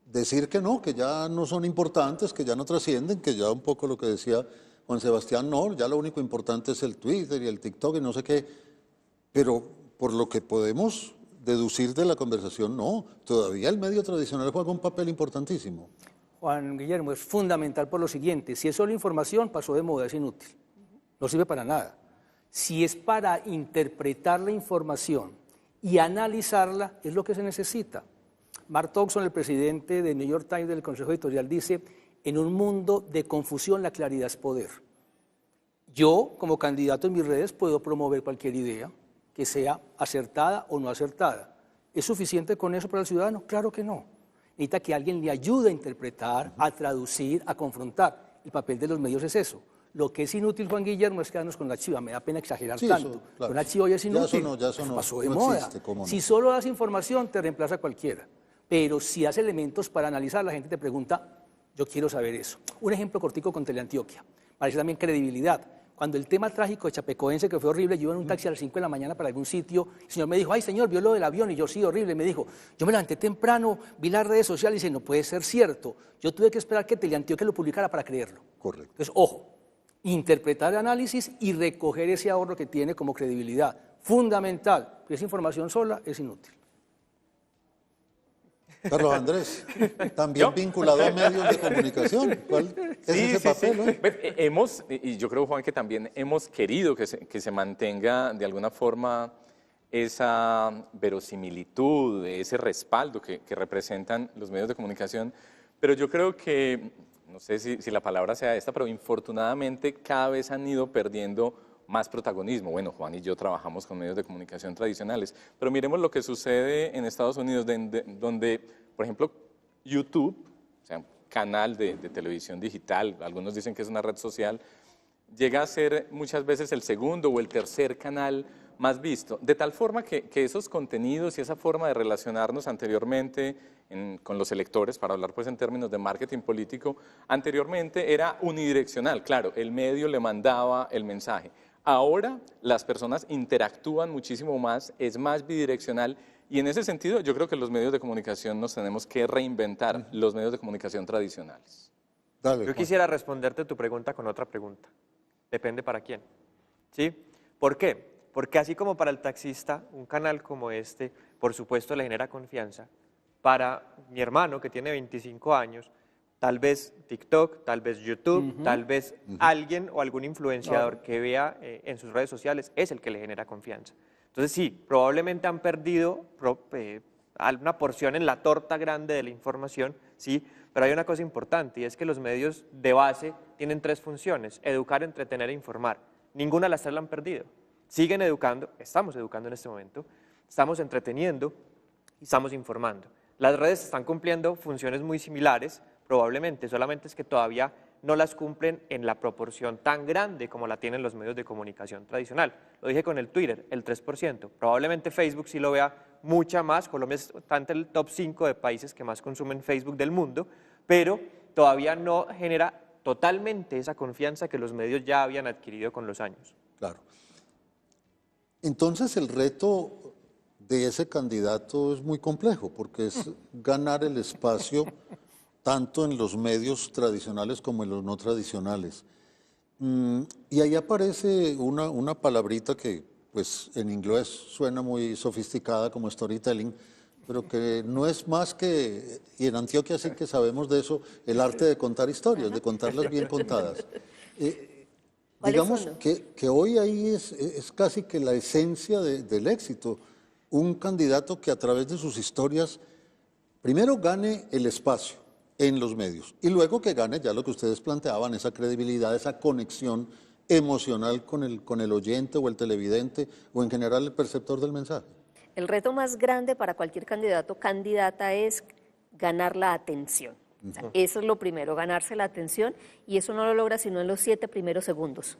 decir que no, que ya no son importantes, que ya no trascienden, que ya un poco lo que decía Juan Sebastián, no, ya lo único importante es el Twitter y el TikTok y no sé qué, pero por lo que podemos deducir de la conversación, no, todavía el medio tradicional juega un papel importantísimo. Juan Guillermo, es fundamental por lo siguiente, si es solo información, pasó de moda, es inútil, no sirve para nada. Si es para interpretar la información y analizarla, es lo que se necesita. Mark Thompson, el presidente de New York Times del Consejo Editorial, dice, en un mundo de confusión la claridad es poder. Yo, como candidato en mis redes, puedo promover cualquier idea que sea acertada o no acertada. ¿Es suficiente con eso para el ciudadano? Claro que no. Necesita que alguien le ayude a interpretar, a traducir, a confrontar. El papel de los medios es eso. Lo que es inútil, Juan Guillermo, es quedarnos con la chiva. Me da pena exagerar tanto. Eso, claro. Una chiva hoy es inútil. Ya eso no, pasó de no moda. existe, ¿cómo no? Si solo das información, te reemplaza cualquiera. Pero si das elementos para analizar, la gente te pregunta, yo quiero saber eso. Un ejemplo cortico con Teleantioquia. Parece también credibilidad. Cuando el tema trágico de Chapecoense, que fue horrible, yo iba en un taxi a las 5 de la mañana para algún sitio, el señor me dijo, ay señor, vio lo del avión, y yo sí, horrible, me dijo, yo me levanté temprano, vi las redes sociales y dije, no puede ser cierto, yo tuve que esperar que Teleantioquia lo publicara para creerlo. Correcto. Entonces, ojo, interpretar el análisis y recoger ese ahorro que tiene como credibilidad, fundamental, que esa información sola es inútil. Carlos Andrés, también vinculado a medios de comunicación. ¿Cuál es ese papel hoy? Pues, y yo creo, Juan, que también hemos querido que se mantenga de alguna forma esa verosimilitud, ese respaldo que representan los medios de comunicación, pero yo creo que, no sé si la palabra sea esta, pero infortunadamente cada vez han ido perdiendo más protagonismo. Bueno, Juan y yo trabajamos con medios de comunicación tradicionales, pero miremos lo que sucede en Estados Unidos, donde, por ejemplo, YouTube, o sea, un canal de televisión digital, algunos dicen que es una red social, llega a ser muchas veces el segundo o el tercer canal más visto, de tal forma que esos contenidos y esa forma de relacionarnos anteriormente con los electores, para hablar pues en términos de marketing político, anteriormente era unidireccional, claro, el medio le mandaba el mensaje. Ahora las personas interactúan muchísimo más, es más bidireccional y en ese sentido yo creo que los medios de comunicación nos tenemos que reinventar, los medios de comunicación tradicionales. Dale, Yo Juan. quisiera responderte tu pregunta con otra pregunta. Depende para quién. ¿Sí? ¿Por qué? Porque así como para el taxista, un canal como este, por supuesto, le genera confianza. Para mi hermano, que tiene 25 años, tal vez TikTok, tal vez YouTube, tal vez alguien o algún influenciador que vea en sus redes sociales es el que le genera confianza. Entonces sí, probablemente han perdido alguna porción en la torta grande de la información, sí, pero hay una cosa importante y es que los medios de base tienen tres funciones: educar, entretener e informar. Ninguna de las tres la han perdido. Siguen educando, estamos educando en este momento, estamos entreteniendo y estamos informando. Las redes están cumpliendo funciones muy similares, probablemente, solamente es que todavía no las cumplen en la proporción tan grande como la tienen los medios de comunicación tradicional. Lo dije con el Twitter, el 3%. Probablemente Facebook sí lo vea mucha más. Colombia está entre el top 5 de países que más consumen Facebook del mundo, pero todavía no genera totalmente esa confianza que los medios ya habían adquirido con los años. Claro. Entonces el reto de ese candidato es muy complejo, porque es ganar el espacio tanto en los medios tradicionales como en los no tradicionales. Y ahí aparece una palabrita que pues en inglés suena muy sofisticada como storytelling, pero que no es más que, y en Antioquia sí que sabemos de eso, el arte de contar historias, de contarlas bien contadas. Digamos son? que hoy ahí es casi que la esencia del éxito. Un candidato que a través de sus historias primero gane el espacio en los medios y luego que gane ya lo que ustedes planteaban, esa credibilidad, esa conexión emocional con el oyente o el televidente o en general el perceptor del mensaje. El reto más grande para cualquier candidato o candidata es ganar la atención. O sea, eso es lo primero, ganarse la atención, y eso no lo logra sino en los 7 primeros segundos.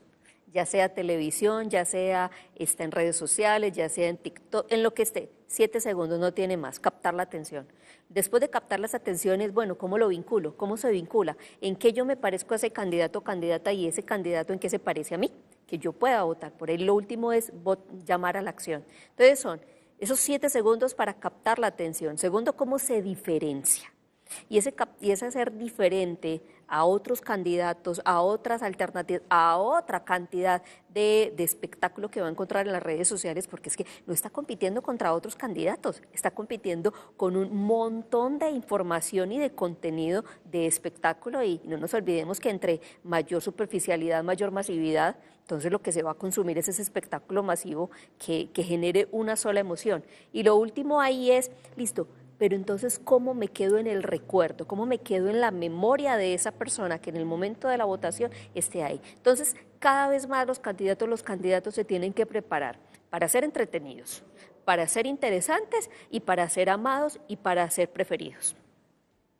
Ya sea televisión, ya sea está en redes sociales, ya sea en TikTok, en lo que esté, 7 segundos, no tiene más, captar la atención. Después de captar las atenciones, bueno, ¿cómo lo vinculo? ¿Cómo se vincula? ¿En qué yo me parezco a ese candidato o candidata y ese candidato en qué se parece a mí? Que yo pueda votar por él. Lo último es llamar a la acción. Entonces son esos 7 segundos para captar la atención. Segundo, ¿cómo se diferencia? Y ese ser diferente a otros candidatos, a otras alternativas, a otra cantidad de espectáculo que va a encontrar en las redes sociales, porque es que no está compitiendo contra otros candidatos, está compitiendo con un montón de información y de contenido de espectáculo, y no nos olvidemos que entre mayor superficialidad, mayor masividad, entonces lo que se va a consumir es ese espectáculo masivo que genere una sola emoción. Y lo último ahí es, listo, pero entonces, ¿cómo me quedo en el recuerdo? ¿Cómo me quedo en la memoria de esa persona que en el momento de la votación esté ahí? Entonces, cada vez más los candidatos se tienen que preparar para ser entretenidos, para ser interesantes y para ser amados y para ser preferidos.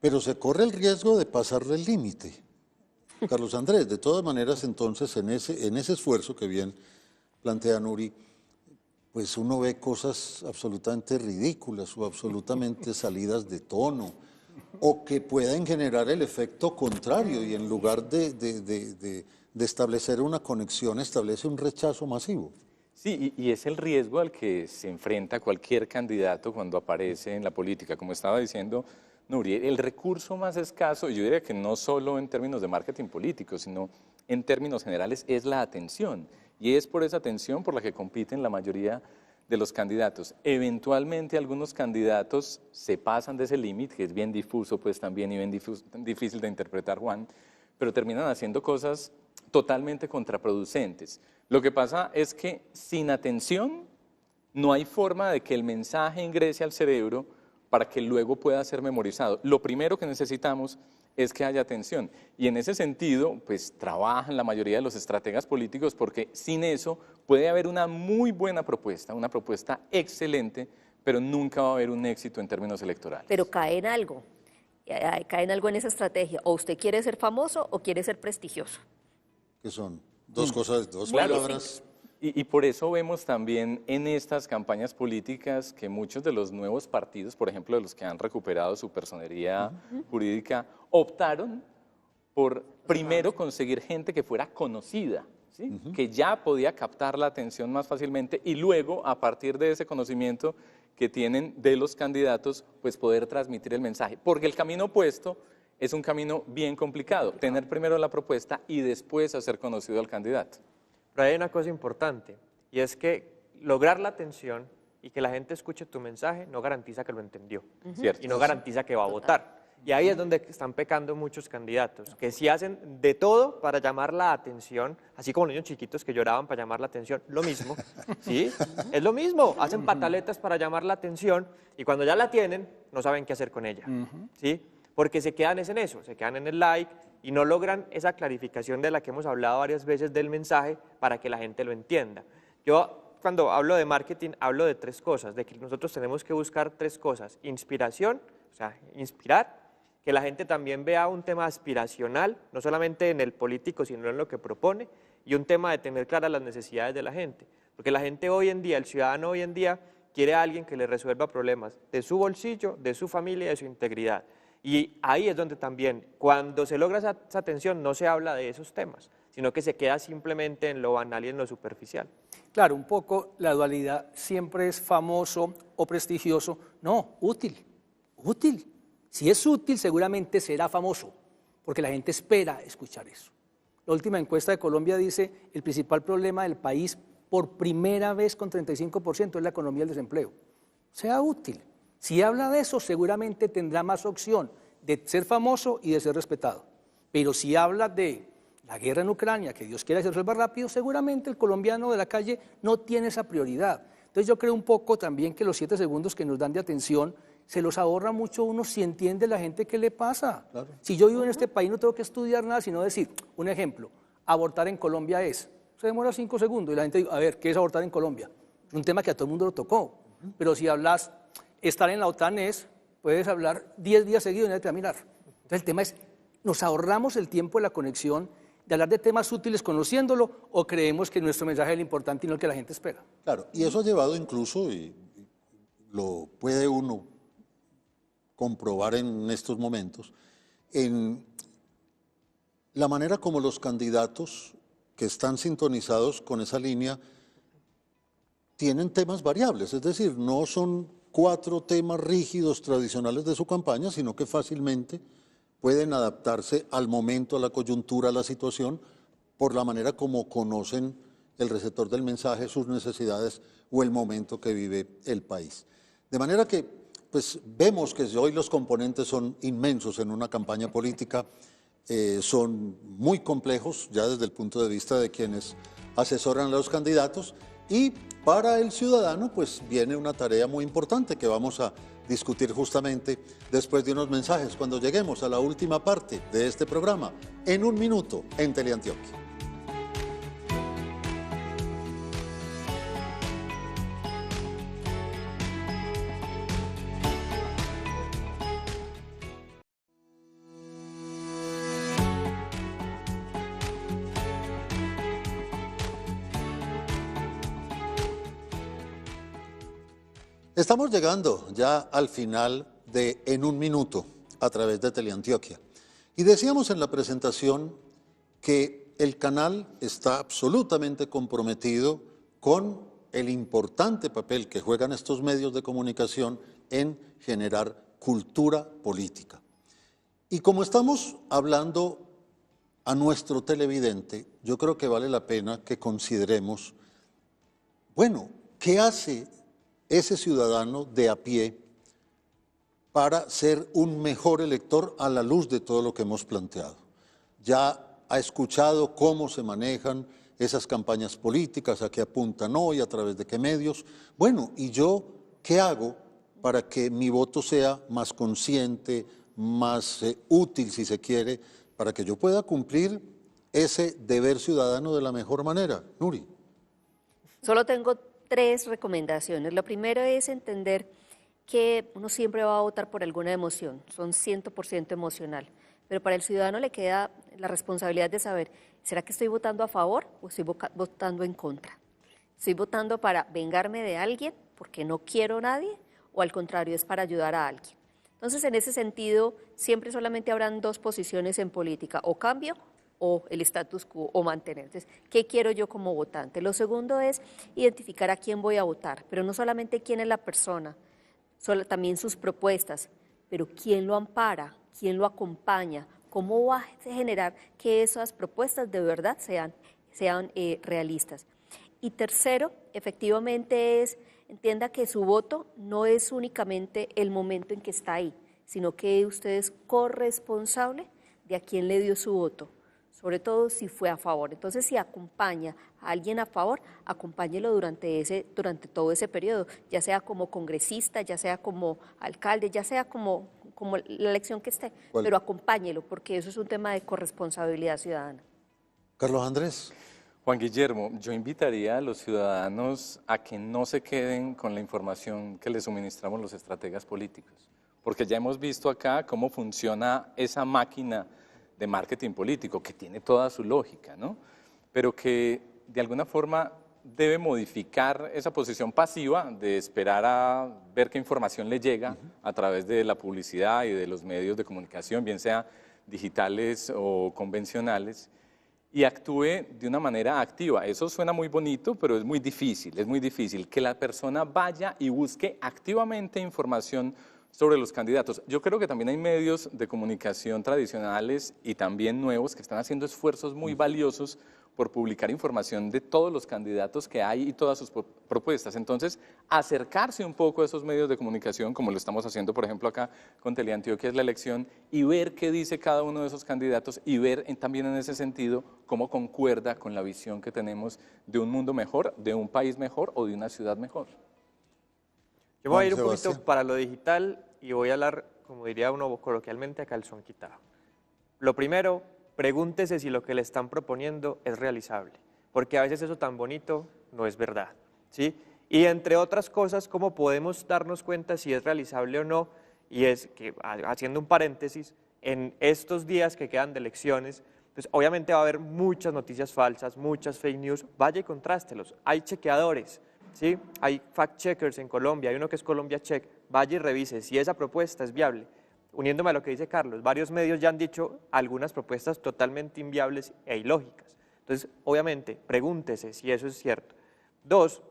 Pero se corre el riesgo de pasarle el límite. Carlos Andrés, de todas maneras, entonces, en ese esfuerzo que bien plantea Nuri, pues uno ve cosas absolutamente ridículas o absolutamente salidas de tono, o que pueden generar el efecto contrario y en lugar de establecer una conexión, establece un rechazo masivo. Sí, y es el riesgo al que se enfrenta cualquier candidato cuando aparece en la política. Como estaba diciendo Nuri, el recurso más escaso, yo diría que no solo en términos de marketing político, sino en términos generales, es la atención. Y es por esa atención por la que compiten la mayoría de los candidatos. Eventualmente algunos candidatos se pasan de ese límite, que es bien difuso pues también y bien difícil de interpretar, Juan, pero terminan haciendo cosas totalmente contraproducentes. Lo que pasa es que sin atención no hay forma de que el mensaje ingrese al cerebro para que luego pueda ser memorizado. Lo primero que necesitamos es que haya atención. Y en ese sentido, pues trabajan la mayoría de los estrategas políticos porque sin eso puede haber una muy buena propuesta, una propuesta excelente, pero nunca va a haber un éxito en términos electorales. Pero cae en algo en esa estrategia. O usted quiere ser famoso o quiere ser prestigioso. Que son dos cosas, dos Claro. palabras. Y por eso vemos también en estas campañas políticas que muchos de los nuevos partidos, por ejemplo, de los que han recuperado su personería jurídica, optaron por primero conseguir gente que fuera conocida, ¿sí? Que ya podía captar la atención más fácilmente y luego, a partir de ese conocimiento que tienen de los candidatos, pues poder transmitir el mensaje. Porque el camino opuesto es un camino bien complicado, tener primero la propuesta y después hacer conocido al candidato. Pero hay una cosa importante, y es que lograr la atención y que la gente escuche tu mensaje no garantiza que lo entendió, ¿Cierto? y no garantiza que va a votar. Y ahí es donde están pecando muchos candidatos, que sí hacen de todo para llamar la atención, así como los niños chiquitos que lloraban para llamar la atención, lo mismo, ¿sí? Es lo mismo, hacen pataletas para llamar la atención, y cuando ya la tienen, no saben qué hacer con ella, ¿sí? Porque se quedan en eso, se quedan en el like, y no logran esa clarificación de la que hemos hablado varias veces del mensaje para que la gente lo entienda. Yo cuando hablo de marketing hablo de tres cosas, de que nosotros tenemos que buscar tres cosas: inspiración, o sea, inspirar, que la gente también vea un tema aspiracional, no solamente en el político, sino en lo que propone, y un tema de tener claras las necesidades de la gente, porque la gente hoy en día, el ciudadano hoy en día, quiere a alguien que le resuelva problemas de su bolsillo, de su familia y de su integridad. Y ahí es donde también, cuando se logra esa atención, no se habla de esos temas, sino que se queda simplemente en lo banal y en lo superficial. Claro, un poco la dualidad siempre es famoso o prestigioso. No, útil, útil. Si es útil, seguramente será famoso, porque la gente espera escuchar eso. La última encuesta de Colombia dice el principal problema del país, por primera vez con 35%, es la economía y el desempleo. Sea útil. Si habla de eso, seguramente tendrá más opción de ser famoso y de ser respetado. Pero si habla de la guerra en Ucrania, que Dios quiera que se resuelva rápido, seguramente el colombiano de la calle no tiene esa prioridad. Entonces yo creo un poco también que los 7 segundos que nos dan de atención se los ahorra mucho uno si entiende la gente qué le pasa. Claro. Si yo vivo en este país no tengo que estudiar nada, sino decir, un ejemplo, abortar en Colombia se demora 5 segundos y la gente dice, a ver, ¿qué es abortar en Colombia? Un tema que a todo el mundo lo tocó. Pero si hablas, estar en la OTAN puedes hablar 10 días seguidos y nadie te va a mirar. Entonces el tema es, ¿nos ahorramos el tiempo de la conexión de hablar de temas útiles conociéndolo o creemos que nuestro mensaje es el importante y no el que la gente espera? Claro, y eso ha llevado incluso, y lo puede uno comprobar en estos momentos, en la manera como los candidatos que están sintonizados con esa línea tienen temas variables, es decir, no son 4 temas rígidos tradicionales de su campaña, sino que fácilmente pueden adaptarse al momento, a la coyuntura, a la situación, por la manera como conocen el receptor del mensaje, sus necesidades o el momento que vive el país. De manera que pues vemos que hoy los componentes son inmensos en una campaña política, son muy complejos ya desde el punto de vista de quienes asesoran a los candidatos, y para el ciudadano pues viene una tarea muy importante que vamos a discutir justamente después de unos mensajes, cuando lleguemos a la última parte de este programa, en un minuto en Teleantioquia. Estamos llegando ya al final de En un Minuto a través de Teleantioquia. Y decíamos en la presentación que el canal está absolutamente comprometido con el importante papel que juegan estos medios de comunicación en generar cultura política. Y como estamos hablando a nuestro televidente, yo creo que vale la pena que consideremos, bueno, ¿qué hace ese ciudadano de a pie para ser un mejor elector a la luz de todo lo que hemos planteado? Ya ha escuchado cómo se manejan esas campañas políticas, a qué apuntan hoy, a través de qué medios. Bueno, ¿y yo qué hago para que mi voto sea más consciente, más útil, si se quiere, para que yo pueda cumplir ese deber ciudadano de la mejor manera? Nuri. Solo tengo 3 recomendaciones. Lo primero es entender que uno siempre va a votar por alguna emoción, son 100% emocional, pero para el ciudadano le queda la responsabilidad de saber, ¿será que estoy votando a favor o estoy votando en contra? ¿Estoy votando para vengarme de alguien porque no quiero a nadie o al contrario es para ayudar a alguien? Entonces, en ese sentido, siempre solamente habrán 2 posiciones en política, o cambio o el status quo o mantener. Entonces, ¿qué quiero yo como votante? Lo segundo es identificar a quién voy a votar, pero no solamente quién es la persona, también sus propuestas, pero quién lo ampara, quién lo acompaña, cómo va a generar que esas propuestas de verdad sean realistas. Y tercero, efectivamente entienda que su voto no es únicamente el momento en que está ahí, sino que usted es corresponsable de a quién le dio su voto, sobre todo si fue a favor. Entonces, si acompaña a alguien a favor, acompáñelo durante todo ese periodo, ya sea como congresista, ya sea como alcalde, ya sea como la elección que esté, pero acompáñelo, porque eso es un tema de corresponsabilidad ciudadana. Carlos Andrés. Juan Guillermo, yo invitaría a los ciudadanos a que no se queden con la información que les suministramos los estrategas políticos, porque ya hemos visto acá cómo funciona esa máquina de marketing político, que tiene toda su lógica, ¿no? Pero que de alguna forma debe modificar esa posición pasiva de esperar a ver qué información le llega a través de la publicidad y de los medios de comunicación, bien sea digitales o convencionales, y actúe de una manera activa. Eso suena muy bonito, pero es muy difícil que la persona vaya y busque activamente información sobre los candidatos. Yo creo que también hay medios de comunicación tradicionales y también nuevos que están haciendo esfuerzos muy valiosos por publicar información de todos los candidatos que hay y todas sus propuestas. Entonces, acercarse un poco a esos medios de comunicación, como lo estamos haciendo, por ejemplo, acá con Teleantioquia es la elección, y ver qué dice cada uno de esos candidatos y ver también en ese sentido cómo concuerda con la visión que tenemos de un mundo mejor, de un país mejor o de una ciudad mejor. Yo me voy a ir un poquito para lo digital y voy a hablar, como diría uno coloquialmente, a calzón quitado. Lo primero, pregúntese si lo que le están proponiendo es realizable, porque a veces eso tan bonito no es verdad, ¿sí? Y entre otras cosas, ¿cómo podemos darnos cuenta si es realizable o no? Y es que, haciendo un paréntesis, en estos días que quedan de elecciones, pues obviamente va a haber muchas noticias falsas, muchas fake news, vaya y contrástelos. Hay chequeadores, ¿sí? Hay fact-checkers en Colombia, hay uno que es Colombia Check, vaya y revise si esa propuesta es viable. Uniéndome a lo que dice Carlos, varios medios ya han dicho algunas propuestas totalmente inviables e ilógicas. Entonces, obviamente, pregúntese si eso es cierto. 2,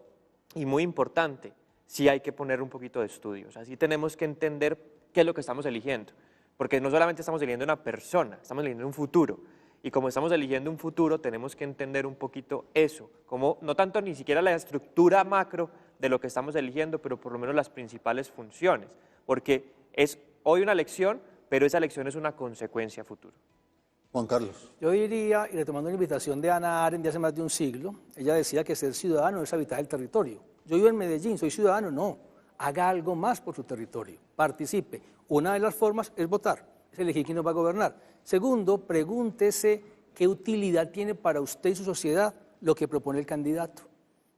y muy importante, sí hay que poner un poquito de estudios, así tenemos que entender qué es lo que estamos eligiendo, porque no solamente estamos eligiendo una persona, estamos eligiendo un futuro. Y como estamos eligiendo un futuro, tenemos que entender un poquito eso, como no tanto ni siquiera la estructura macro de lo que estamos eligiendo, pero por lo menos las principales funciones, porque es hoy una elección, pero esa elección es una consecuencia a futuro. Juan Carlos. Yo diría, y retomando una invitación de Hannah Arendt de hace más de un siglo, ella decía que ser ciudadano es habitar el territorio. Yo vivo en Medellín, soy ciudadano, no. Haga algo más por su territorio, participe. Una de las formas es votar, es elegir quién nos va a gobernar. Segundo, pregúntese qué utilidad tiene para usted y su sociedad lo que propone el candidato,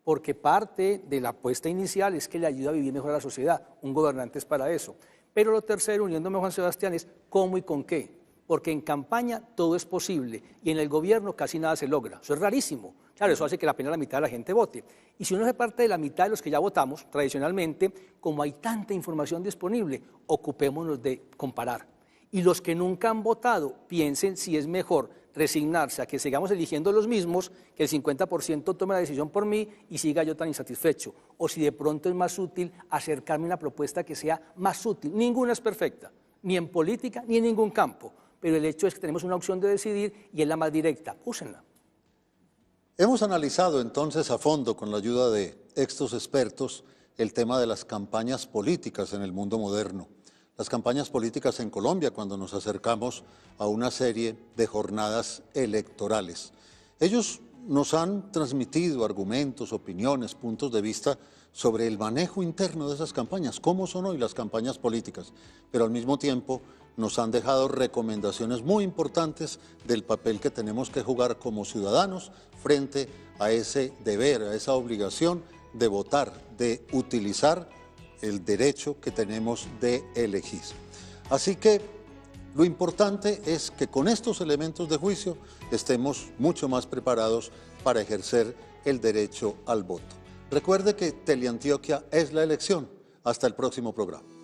porque parte de la apuesta inicial es que le ayuda a vivir mejor a la sociedad, un gobernante es para eso. Pero lo tercero, uniéndome a Juan Sebastián, es cómo y con qué, porque en campaña todo es posible y en el gobierno casi nada se logra, eso es rarísimo. Claro, eso hace que apenas la mitad de la gente vote. Y si uno se parte de la mitad de los que ya votamos, tradicionalmente, como hay tanta información disponible, ocupémonos de comparar. Y los que nunca han votado, piensen si es mejor resignarse a que sigamos eligiendo los mismos, que el 50% tome la decisión por mí y siga yo tan insatisfecho, o si de pronto es más útil acercarme a una propuesta que sea más útil. Ninguna es perfecta, ni en política ni en ningún campo, pero el hecho es que tenemos una opción de decidir y es la más directa, úsenla. Hemos analizado entonces a fondo, con la ayuda de estos expertos, el tema de las campañas políticas en el mundo moderno. Las campañas políticas en Colombia cuando nos acercamos a una serie de jornadas electorales. Ellos nos han transmitido argumentos, opiniones, puntos de vista sobre el manejo interno de esas campañas, cómo son hoy las campañas políticas, pero al mismo tiempo nos han dejado recomendaciones muy importantes del papel que tenemos que jugar como ciudadanos frente a ese deber, a esa obligación de votar, de utilizar el derecho que tenemos de elegir. Así que lo importante es que con estos elementos de juicio estemos mucho más preparados para ejercer el derecho al voto. Recuerde que Teleantioquia es la elección. Hasta el próximo programa.